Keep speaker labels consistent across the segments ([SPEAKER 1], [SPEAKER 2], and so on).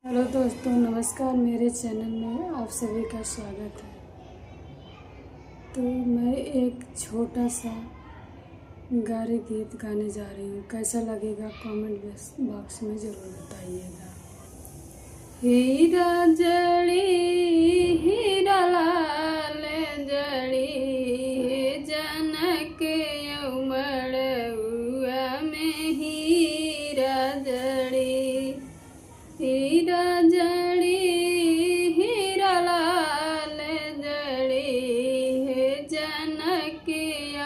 [SPEAKER 1] Hello दोस्तों, नमस्कार। मेरे चैनल में आप सभी का स्वागत है। तो मैं एक छोटा सा गारे गीत गाने जा रही हूँ। कैसा लगेगा कमेंट बॉक्स में ज़रूर बताइएगा। हीरा जड़ी हीरा लाल जड़ी जनक उमड़ुआ में हीरा जड़ी हीरा जड़ी हीरा लाल जड़ी जनक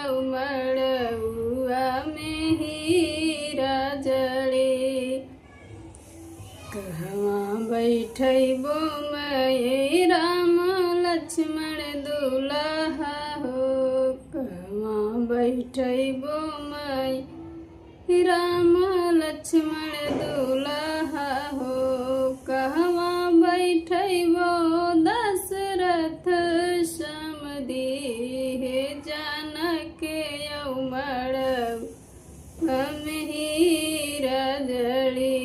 [SPEAKER 1] उमड़ुआ में हीरा जड़ी कहवा बैठबो मैं राम लक्ष्मण दुल्हा हो। कहवा बैठबो मैं राम लक्ष्मण दुल्हा हो। कहवा बैठबो दशरथ समधी जनक उमड़ुआ में हीरा जड़ी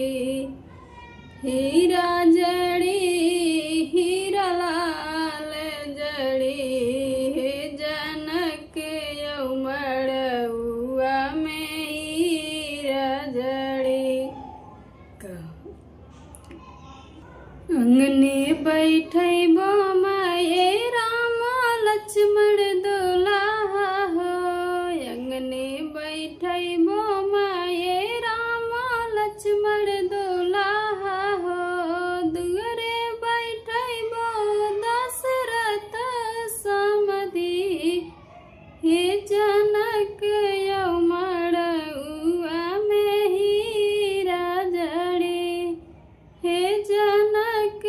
[SPEAKER 1] हीरा जड़ी हीरा लाल जड़ी जनक उमड़ुआ में हीरा जड़ी। अंगने बैठबो मैं राम लक्ष्मण दुल्हा हो। अंगने बैठबो मैं राम लक्ष्मण दुल्हा हो। दुअरे बैठबो दशरथ समधी जनक उमड़ुआ में हीरा जड़ी जनक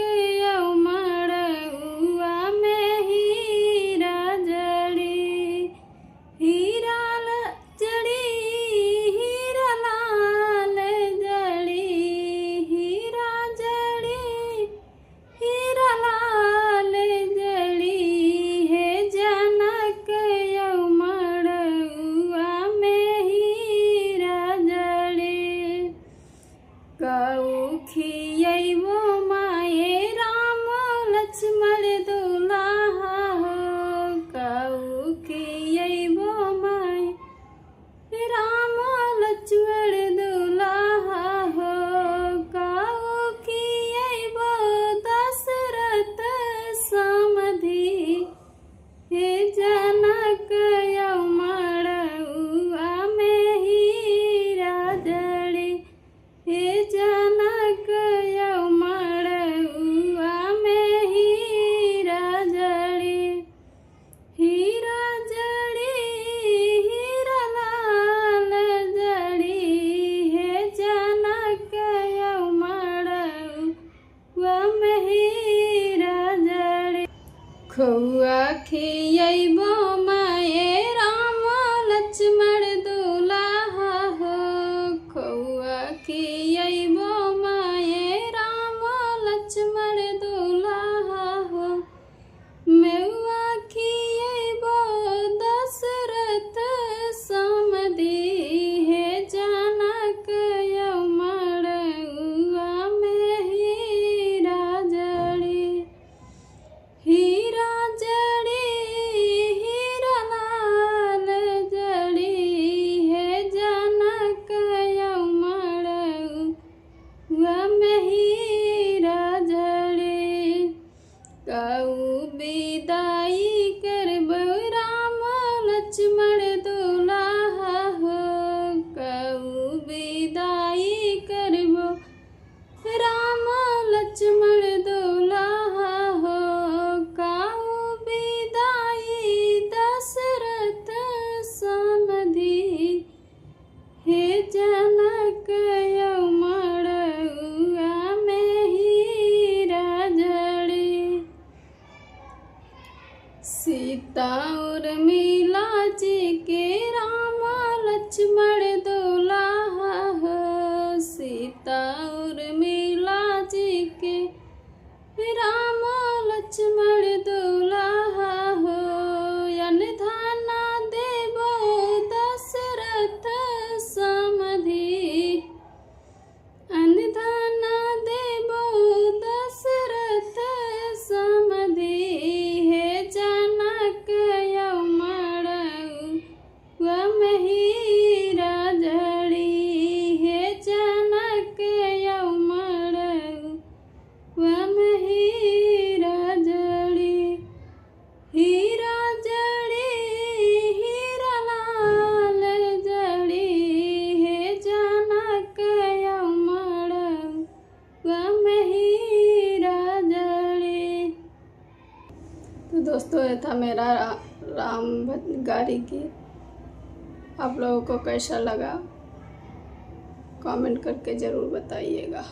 [SPEAKER 1] उमड़ुआ में हीरा जड़ी हीरा जड़ी हीरा लाल जड़ी हीरा जड़ी हीरा लाल जड़ी जनक उमड़ुआ में हीरा जड़ी। कऊ खियबो माये राम लक्ष्मण दुल्हा हो। कऊ खियबो माये राम लक्ष्मण दुल्हा हो। कऊ खियबो दशरथ समधी जनक उमड़ुआ में हीरा जड़ी जनक उमड़ुआ में हीरा जड़ी हीरा जड़ी हीरा लाल जड़ी जनक उमड़ुआ में हीरा जड़ी। खौआ खियबो मैं राम लक्ष्मण दुल्हा हो। खौआ खियबो मैं राम लक्ष्मण दुल्हा हो। मेवा खियबो दशरथ समधी जनक उमड़ुआ में हीरा जड़ी हीरा जड़ी हीरा लाल जड़ी जनक उमड़ुआ में हीरा जड़ी। कऊ विदाई करबो राम लक्ष्मण दुल्हा हो। कऊ विदाई करबो राम लक्ष्मण दुल्हा हो। कऊ विदाई दशरथ समधी जनक उमड़ुआ में हीरा जड़ी। सीता उर्मिला जी के राम लक्ष्मण दुल्हा हो। सीता उर्मिला जी के राम लक्ष्मण दुल्हा हो। अनधाना देबो दशरथ समधी अनधाना देबो तो दोस्तों ये था मेरा राम गारी गीत। आप लोगों को कैसा लगा कमेंट करके ज़रूर बताइएगा।